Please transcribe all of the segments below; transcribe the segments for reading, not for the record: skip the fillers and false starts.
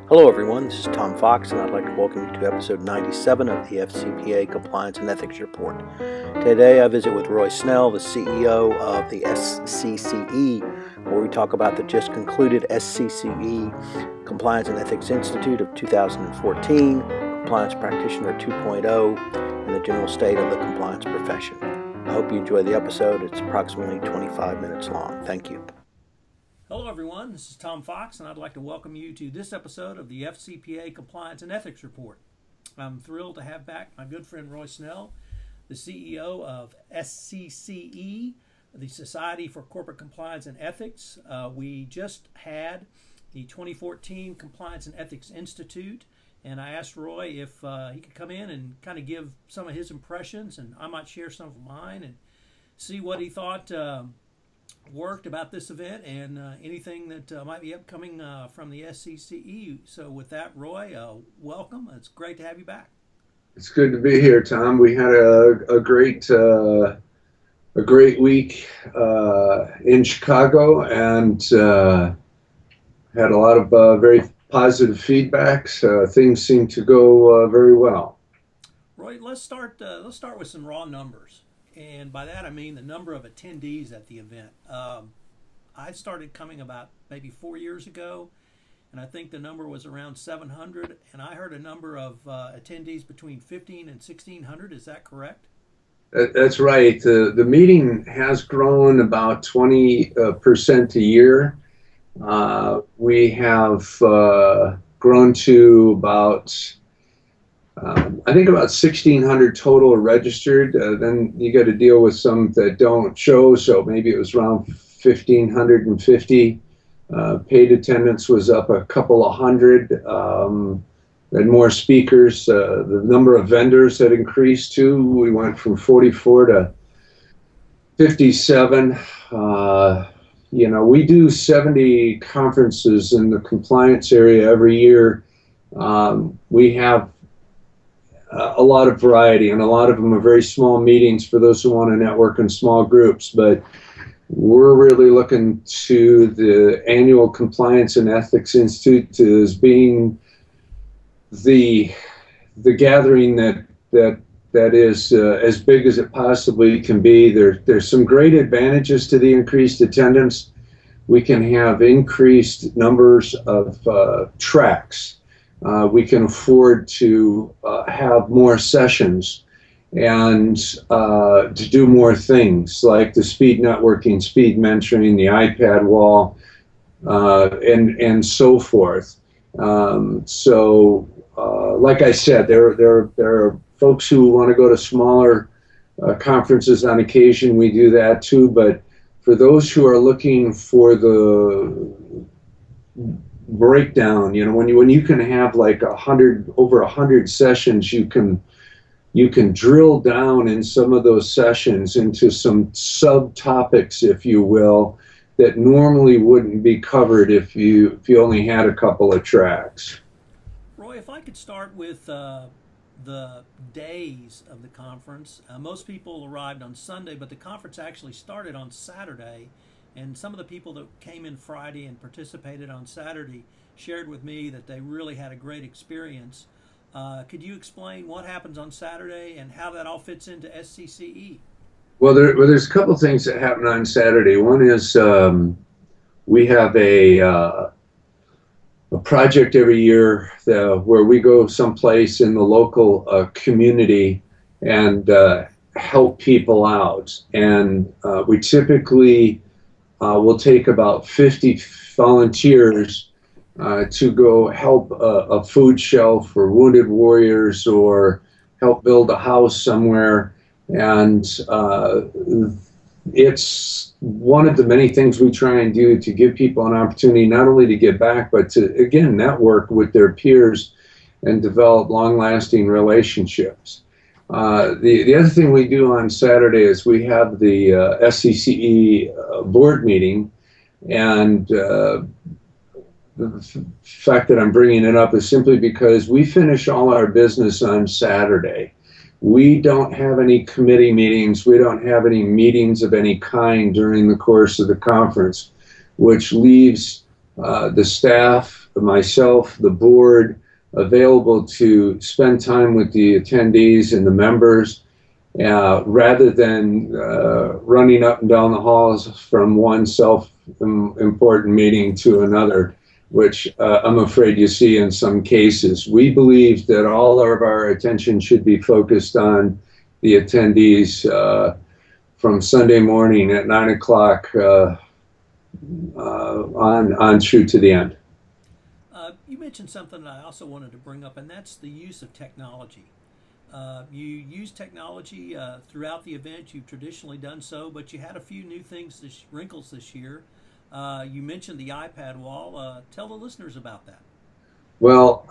Hello everyone, this is Tom Fox and I'd like to welcome you to episode 97 of the FCPA Compliance and Ethics Report. Today I visit with Roy Snell, the CEO of the SCCE, where we talk about the just concluded SCCE Compliance and Ethics Institute of 2014, Compliance Practitioner 2.0, and the general state of the compliance profession. I hope you enjoy the episode. It's approximately 25 minutes long. Thank you. Hello everyone, this is Tom Fox and I'd like to welcome you to this episode of the FCPA Compliance and Ethics Report. I'm thrilled to have back my good friend Roy Snell, the CEO of SCCE, the Society for Corporate Compliance and Ethics. We just had the 2014 Compliance and Ethics Institute, and I asked Roy if he could come in and kind of give some of his impressions, and I might share some of mine and see what he thought worked about this event and anything that might be upcoming from the SCCE. So with that, Roy, welcome. It's great to have you back. It's good to be here, Tom. We had a great week in Chicago and had a lot of very positive feedback. Things seem to go very well. Roy, let's start with some raw numbers. And by that I mean the number of attendees at the event. I started coming about maybe 4 years ago, and I think the number was around 700, and I heard a number of attendees between 15 and 1,600. Is that correct? That's right. The meeting has grown about 20% a year. We have grown to about I think about 1,600 total registered. Then you got to deal with some that don't show, so maybe it was around 1,550. Paid attendance was up a couple of hundred. And more speakers. The number of vendors had increased too. We went from 44 to 57. We do 70 conferences in the compliance area every year. We have a lot of variety, and a lot of them are very small meetings for those who want to network in small groups, but we're really looking to the annual Compliance and Ethics Institute as being the gathering that is as big as it possibly can be. There's some great advantages to the increased attendance. We can have increased numbers of tracks. We can afford to have more sessions and to do more things like the speed networking, speed mentoring, the iPad wall, and so forth. Like I said, there are folks who want to go to smaller conferences on occasion. We do that too, but for those who are looking for the breakdown, when you can have like over 100 sessions, you can drill down in some of those sessions into some subtopics, if you will, that normally wouldn't be covered if you only had a couple of tracks. Roy, if I could start with the days of the conference. Most people arrived on Sunday, but the conference actually started on Saturday. And some of the people that came in Friday and participated on Saturday shared with me that they really had a great experience. Could you explain what happens on Saturday and how that all fits into SCCE? Well, there's a couple things that happen on Saturday. One is we have a project every year where we go someplace in the local community and help people out. And we typically we'll take about 50 volunteers to go help a food shelf for wounded warriors or help build a house somewhere. And it's one of the many things we try and do to give people an opportunity not only to give back, but to, again, network with their peers and develop long-lasting relationships. The other thing we do on Saturday is we have the SCCE board meeting, and the fact that I'm bringing it up is simply because we finish all our business on Saturday. We don't have any committee meetings. We don't have any meetings of any kind during the course of the conference, which leaves the staff myself, the board, available to spend time with the attendees and the members, rather than running up and down the halls from one self-important meeting to another, which I'm afraid you see in some cases. We believe that all of our attention should be focused on the attendees from Sunday morning at 9 o'clock on through to the end. You mentioned something I also wanted to bring up, and that's the use of technology. You use technology throughout the event. You've traditionally done so, but you had a few new things, wrinkles this year. You mentioned the iPad wall. Tell the listeners about that. Well,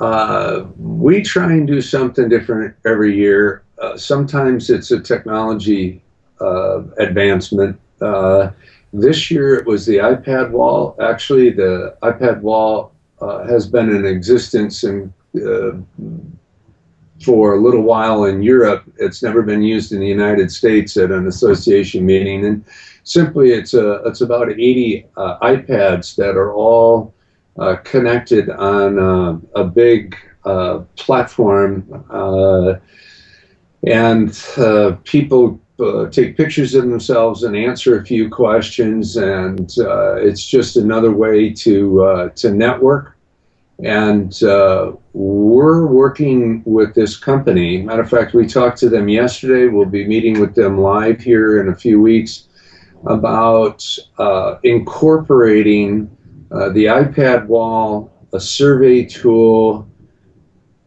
we try and do something different every year. Sometimes it's a technology advancement. This year it was the iPad wall. Actually, the iPad wall has been in existence for a little while in Europe. It's never been used in the United States at an association meeting. And simply it's about 80 iPads that are all connected on a big platform, and people take pictures of themselves and answer a few questions, and it's just another way to network. And we're working with this company. Matter of fact, we talked to them yesterday. We'll be meeting with them live here in a few weeks about incorporating the iPad wall, a survey tool,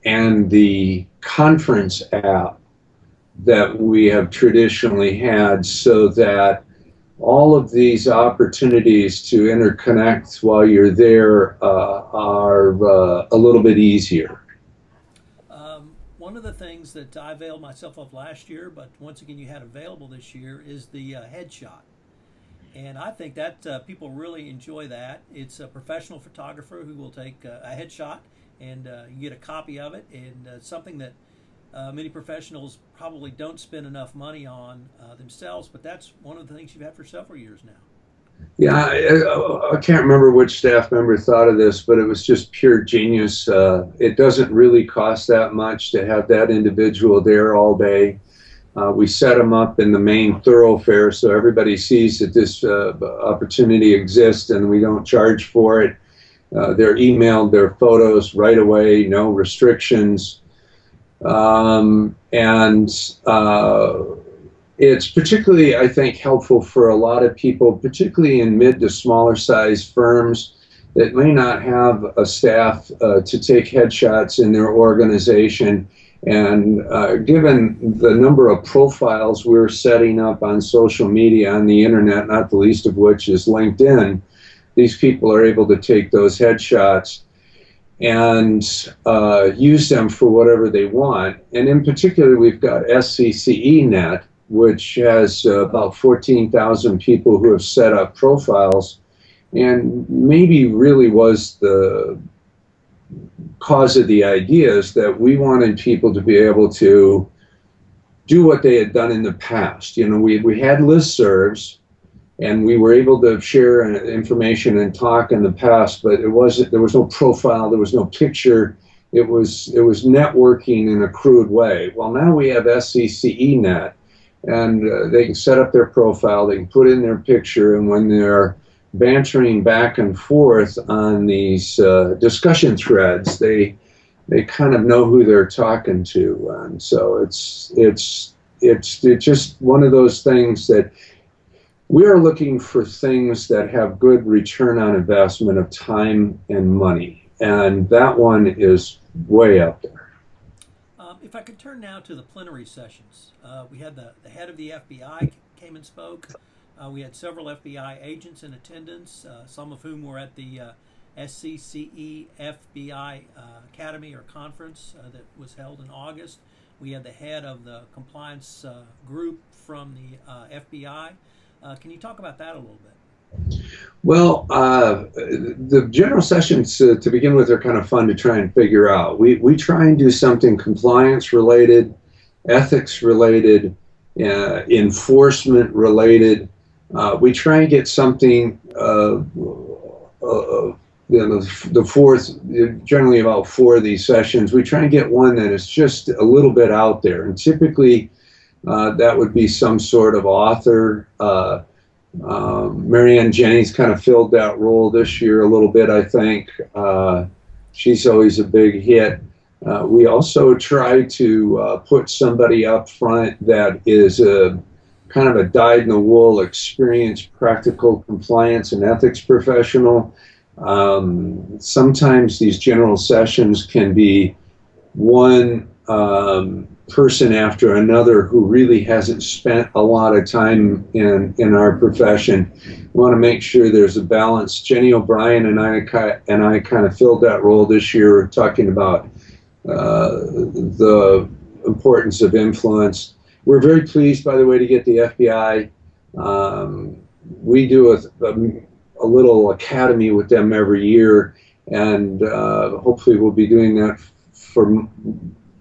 and the conference app that we have traditionally had, so that all of these opportunities to interconnect while you're there are a little bit easier. One of the things that I availed myself of last year, but once again you had available this year, is the headshot. And I think that people really enjoy that. It's a professional photographer who will take a headshot, and you get a copy of it, and something that many professionals probably don't spend enough money on themselves, but that's one of the things you've had for several years now. Yeah, I can't remember which staff member thought of this, but it was just pure genius. It doesn't really cost that much to have that individual there all day. We set them up in the main thoroughfare so everybody sees that this opportunity exists, and we don't charge for it. They're emailed their photos right away, no restrictions. It's particularly, I think, helpful for a lot of people, particularly in mid to smaller size firms that may not have a staff to take headshots in their organization. And given the number of profiles we're setting up on social media, on the internet, not the least of which is LinkedIn, these people are able to take those headshots and use them for whatever they want. And in particular, we've got SCCE Net, which has about 14,000 people who have set up profiles, and maybe really was the cause of the idea is that we wanted people to be able to do what they had done in the past. You know, we had listservs, and we were able to share information and talk in the past, but there was no profile, there was no picture. It was networking in a crude way. Well, now we have SCCE Net, and they can set up their profile, they can put in their picture, and when they're bantering back and forth on these discussion threads, they kind of know who they're talking to. And so it's just one of those things that we are looking for, things that have good return on investment of time and money, and that one is way up there. If I could turn now to the plenary sessions. We had the head of the FBI came and spoke. We had several FBI agents in attendance, some of whom were at the SCCE FBI Academy or conference that was held in August. We had the head of the compliance group from the FBI. Can you talk about that a little bit? Well, the general sessions, to begin with, are kind of fun to try and figure out. We try and do something compliance related, ethics related, enforcement related. We try and get something the fourth, generally about 4 of these sessions, we try and get one that is just a little bit out there. And typically that would be some sort of author. Marianne Jennings kind of filled that role this year a little bit, I think. She's always a big hit. We also try to put somebody up front that is a kind of a dyed-in-the-wool, experienced, practical compliance and ethics professional. Sometimes these general sessions can be one person after another who really hasn't spent a lot of time in our profession. We want to make sure there's a balance. Jenny O'Brien and I kind of filled that role this year, talking about the importance of influence. We're very pleased, by the way, to get the FBI. We do a little academy with them every year, and hopefully we'll be doing that for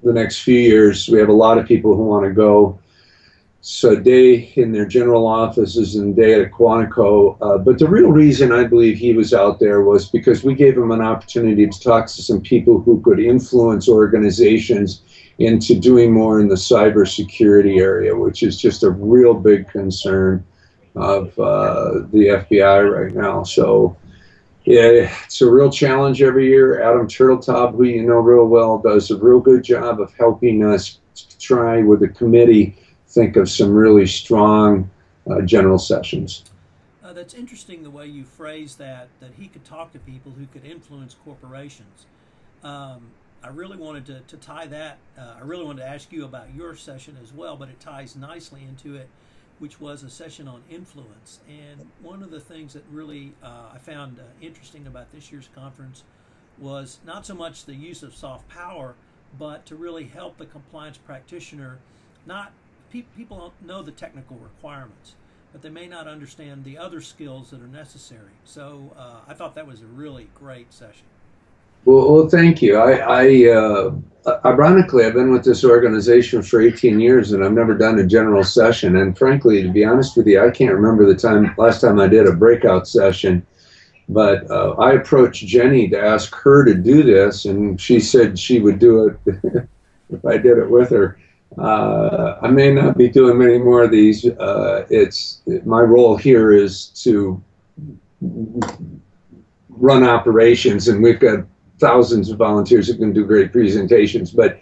the next few years. We have a lot of people who want to go. So a day in their general offices and a day at Quantico. But the real reason I believe he was out there was because we gave him an opportunity to talk to some people who could influence organizations into doing more in the cybersecurity area, which is just a real big concern of the FBI right now. So yeah, it's a real challenge every year. Adam Turtletop, who you know real well, does a real good job of helping us try with the committee think of some really strong general sessions. That's interesting the way you phrase that he could talk to people who could influence corporations. I really wanted to tie that, I really wanted to ask you about your session as well, but it ties nicely into it, which was a session on influence. And one of the things that really I found interesting about this year's conference was not so much the use of soft power, but to really help the compliance practitioner. People don't know the technical requirements, but they may not understand the other skills that are necessary. So I thought that was a really great session. Well, thank you. Ironically, I've been with this organization for 18 years, and I've never done a general session. And frankly, to be honest with you, I can't remember the last time I did a breakout session. But I approached Jenny to ask her to do this, and she said she would do it if I did it with her. I may not be doing many more of these. My role here is to run operations, and we've got thousands of volunteers who can do great presentations. But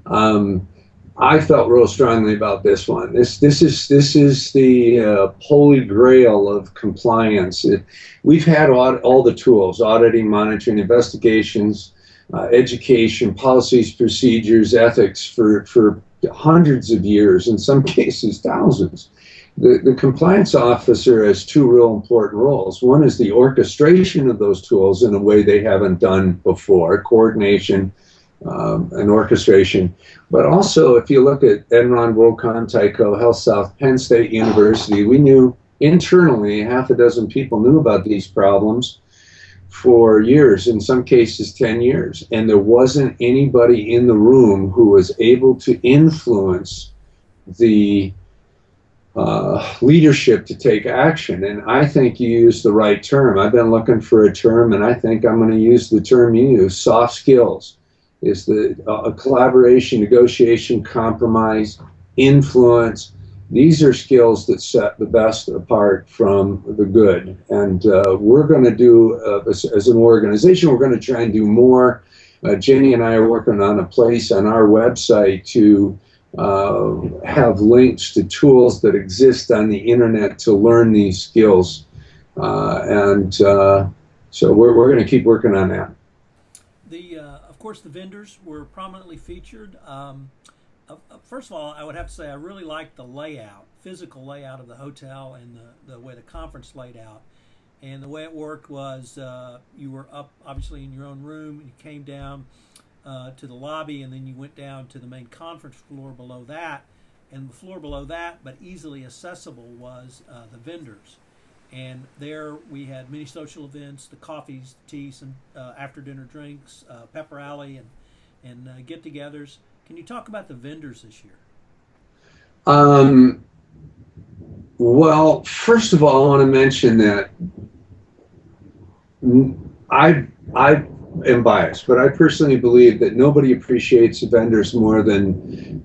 I felt real strongly about this one. This is the holy grail of compliance. We've had all the tools: auditing, monitoring, investigations, education, policies, procedures, ethics for hundreds of years, in some cases thousands. The compliance officer has 2 real important roles. One is the orchestration of those tools in a way they haven't done before, coordination and orchestration. But also, if you look at Enron, WorldCom, Tyco, HealthSouth, Penn State University, we knew internally, 6 people knew about these problems for years, in some cases 10 years. And there wasn't anybody in the room who was able to influence the leadership to take action. And I think you used the right term. I've been looking for a term, and I think I'm going to use the term you use. Soft skills is the collaboration, negotiation, compromise, influence. These are skills that set the best apart from the good. And we're going to do, as an organization, we're going to try and do more. Jenny and I are working on a place on our website to have links to tools that exist on the internet to learn these skills. So we're going to keep working on that. Of course, the vendors were prominently featured. First of all, I would have to say I really liked the layout, physical layout of the hotel, and the way the conference laid out. And the way it worked was you were up, obviously, in your own room, and you came down to the lobby, and then you went down to the main conference floor below that. And the floor below that, but easily accessible, was the vendors. And there we had many social events, the coffees, tea, some after-dinner drinks, pepper alley, and get-togethers. Can you talk about the vendors this year? Well, first of all, I want to mention that I am biased, but I personally believe that nobody appreciates vendors more than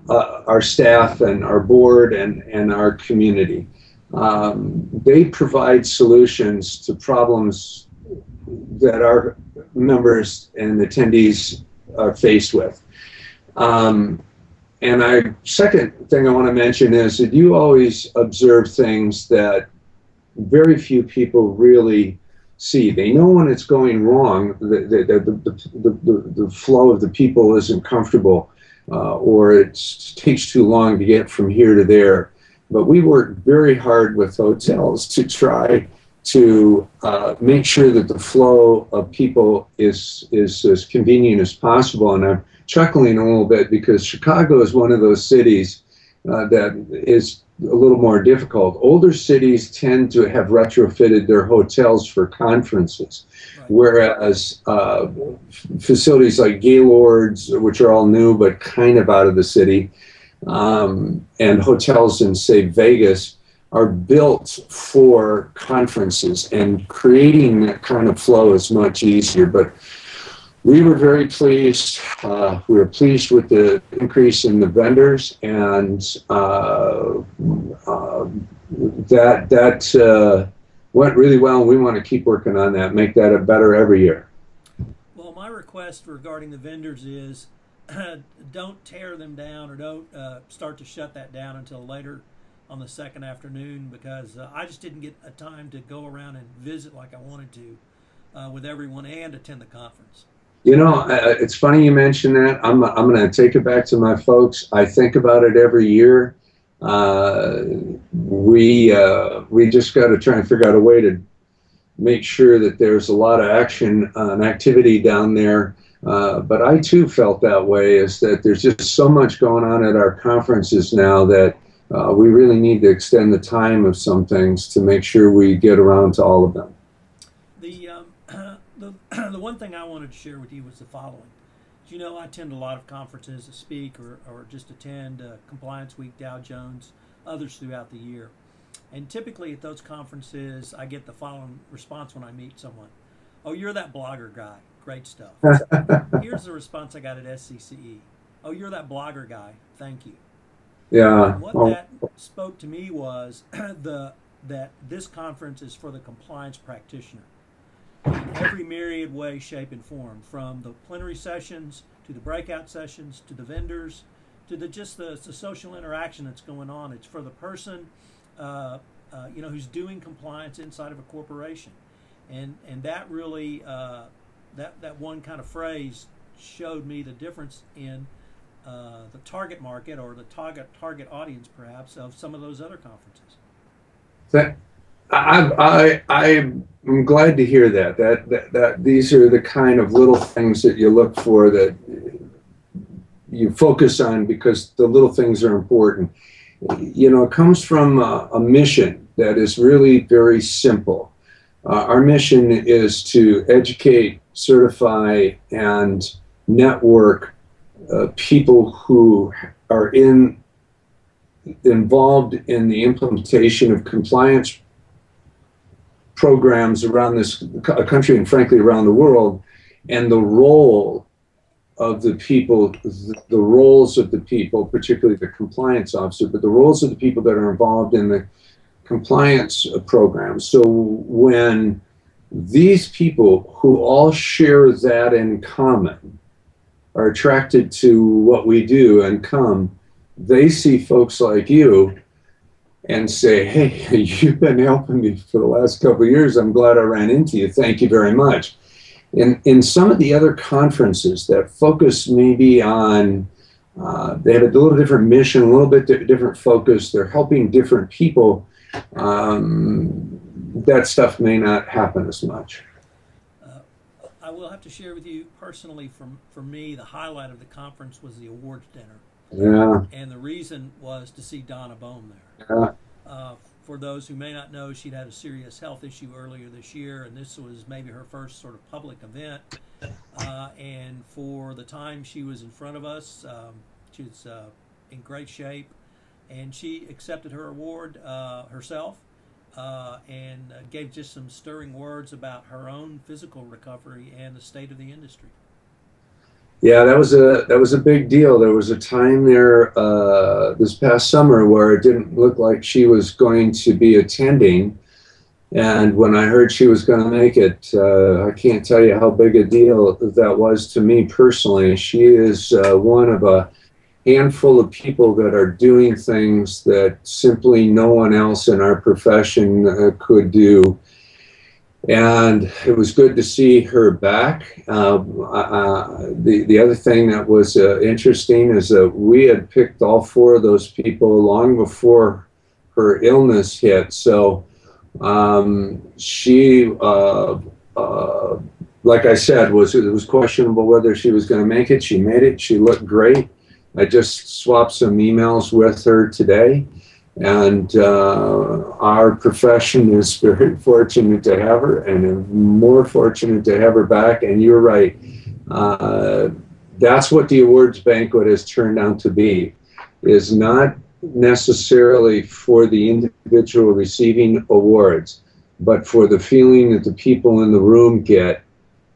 our staff and our board and our community. They provide solutions to problems that our members and attendees are faced with. Second thing I want to mention is that you always observe things that very few people really see. They know when it's going wrong, the flow of the people isn't comfortable, or it takes too long to get from here to there. But we work very hard with hotels to try to make sure that the flow of people is as convenient as possible. And I'm chuckling a little bit because Chicago is one of those cities that is a little more difficult. Older cities tend to have retrofitted their hotels for conferences, right, whereas facilities like Gaylord's, which are all new but kind of out of the city, and hotels in, say, Vegas, are built for conferences, and creating that kind of flow is much easier. But we were very pleased. We were pleased with the increase in the vendors, and that went really well. And we want to keep working on that, make that a better every year. Well, my request regarding the vendors is don't tear them down, or don't start to shut that down until later on the second afternoon, because I just didn't get a time to go around and visit like I wanted to with everyone and attend the conference. You know, it's funny you mention that. I'm going to take it back to my folks. I think about it every year. We just got to try and figure out a way to make sure that there's a lot of action and activity down there. But I too felt that way, is that there's just so much going on at our conferences now that we really need to extend the time of some things to make sure we get around to all of them. The one thing I wanted to share with you was the following. You know, I attend a lot of conferences to speak or just attend Compliance Week, Dow Jones, others throughout the year. And typically at those conferences, I get the following response when I meet someone. Oh, you're that blogger guy. Great stuff. Here's the response I got at SCCE. Oh, you're that blogger guy. Thank you. Yeah. And what that spoke to me was that this conference is for the compliance practitioner in every myriad way, shape, and form, from the plenary sessions to the breakout sessions to the vendors to the social interaction that's going on. It's for the person who's doing compliance inside of a corporation, and that really that one kind of phrase showed me the difference in the target market, or the target audience perhaps, of some of those other conferences. I'm glad to hear that these are the kind of little things that you look for, that you focus on, because the little things are important. You know, it comes from a mission that is really very simple. Our mission is to educate, certify, and network people who are involved in the implementation of compliance programs around this country, and frankly around the world, and the role of the people, the roles of the people, particularly the compliance officer, but the roles of the people that are involved in the compliance programs. So when these people, who all share that in common, are attracted to what we do and come, they see folks like you and say, hey, you've been helping me for the last couple of years. I'm glad I ran into you. Thank you very much. In some of the other conferences that focus maybe on, they have a little different mission, a little bit different focus, they're helping different people, that stuff may not happen as much. I will have to share with you personally, for me, the highlight of the conference was the awards dinner. Yeah. And the reason was to see Donna Bone there. Yeah. For those who may not know, she'd had a serious health issue earlier this year, and this was maybe her first sort of public event. And for the time she was in front of us, she was in great shape, and she accepted her award herself. and gave just some stirring words about her own physical recovery and the state of the industry. Yeah, that was a big deal. There was a time there this past summer where it didn't look like she was going to be attending, and when I heard she was going to make it, I can't tell you how big a deal that was to me personally. She is one of a handful of people that are doing things that simply no one else in our profession could do. And it was good to see her back. The other thing that was interesting is that we had picked all four of those people long before her illness hit. So she, like I said, it was questionable whether she was going to make it. She made it. She looked great. I just swapped some emails with her today, and our profession is very fortunate to have her, and more fortunate to have her back. And you're right, that's what the awards banquet has turned out to be, is not necessarily for the individual receiving awards, but for the feeling that the people in the room get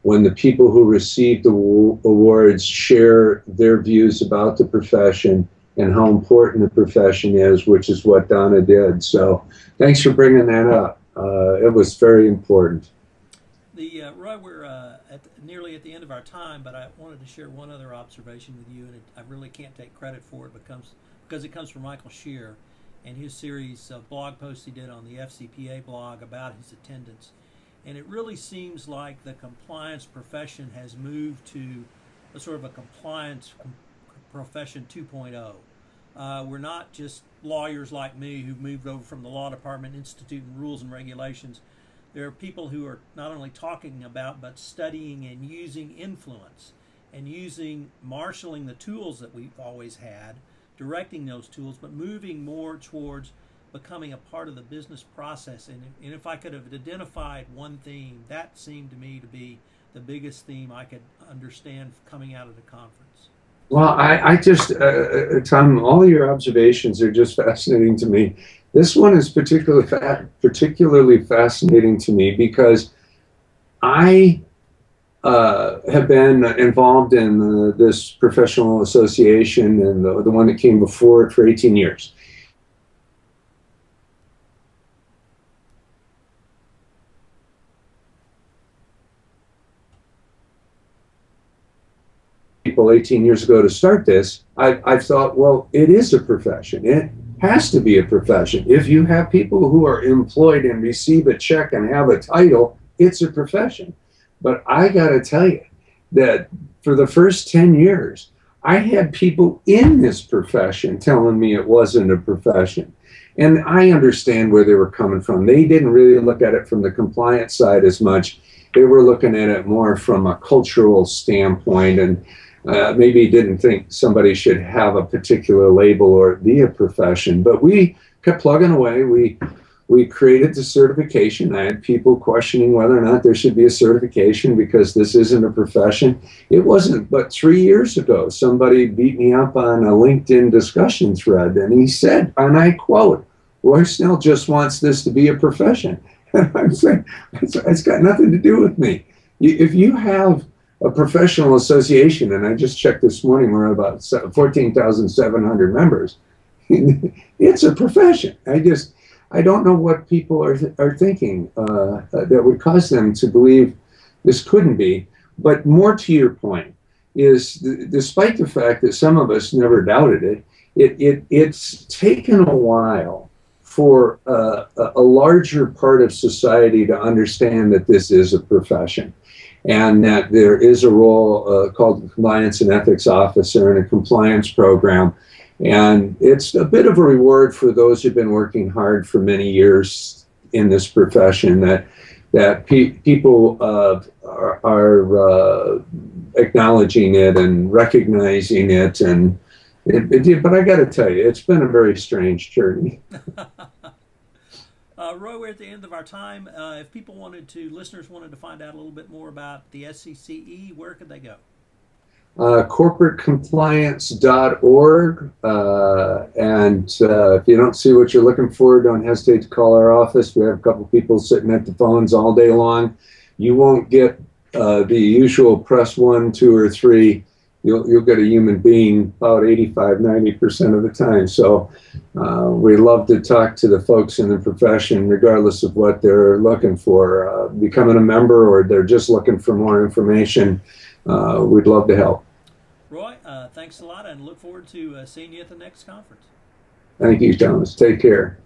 when the people who receive the awards share their views about the profession and how important the profession is, which is what Donna did. So thanks for bringing that up. It was very important. Roy, we're nearly at the end of our time, but I wanted to share one other observation with you, and I really can't take credit for it because it comes from Michael Shear and his series of blog posts he did on the FCPA blog about his attendance. And it really seems like the compliance profession has moved to a sort of a compliance profession 2.0. We're not just lawyers like me who've moved over from the law department, instituting rules and regulations. There are people who are not only talking about but studying and using influence and marshaling the tools that we've always had, directing those tools, but moving more towards becoming a part of the business process. And if I could have identified one theme, that seemed to me to be the biggest theme I could understand coming out of the conference. Well, I just, Tom, all your observations are just fascinating to me. This one is particularly fascinating to me because I have been involved in this professional association and the one that came before it for 18 years. 18 years ago to start this, I thought, well, it is a profession. It has to be a profession. If you have people who are employed and receive a check and have a title, it's a profession. But I got to tell you that for the first 10 years, I had people in this profession telling me it wasn't a profession. And I understand where they were coming from. They didn't really look at it from the compliance side as much. They were looking at it more from a cultural standpoint, and maybe didn't think somebody should have a particular label or be a profession. But we kept plugging away. We created the certification. I had people questioning whether or not there should be a certification because this isn't a profession. It wasn't but 3 years ago, somebody beat me up on a LinkedIn discussion thread, and he said, and I quote, "Roy Snell just wants this to be a profession." And I'm saying, it's got nothing to do with me. If you have a professional association, and I just checked this morning, we're at about 14,700 members. It's a profession. I don't know what people are thinking that would cause them to believe this couldn't be. But more to your point is, despite the fact that some of us never doubted it, it's taken a while for a larger part of society to understand that this is a profession, and that there is a role called the Compliance and Ethics Officer and a compliance program. And it's a bit of a reward for those who've been working hard for many years in this profession, that people are acknowledging it and recognizing it. And but I got to tell you, it's been a very strange journey. Roy, we're at the end of our time. If listeners wanted to find out a little bit more about the SCCE, where could they go? corporatecompliance.org. If you don't see what you're looking for, don't hesitate to call our office. We have a couple people sitting at the phones all day long. You won't get the usual press 1, 2, or 3. You'll get a human being about 85–90% of the time. So we love to talk to the folks in the profession, regardless of what they're looking for, becoming a member or they're just looking for more information. We'd love to help. Roy, thanks a lot, and look forward to seeing you at the next conference. Thank you, Thomas. Take care.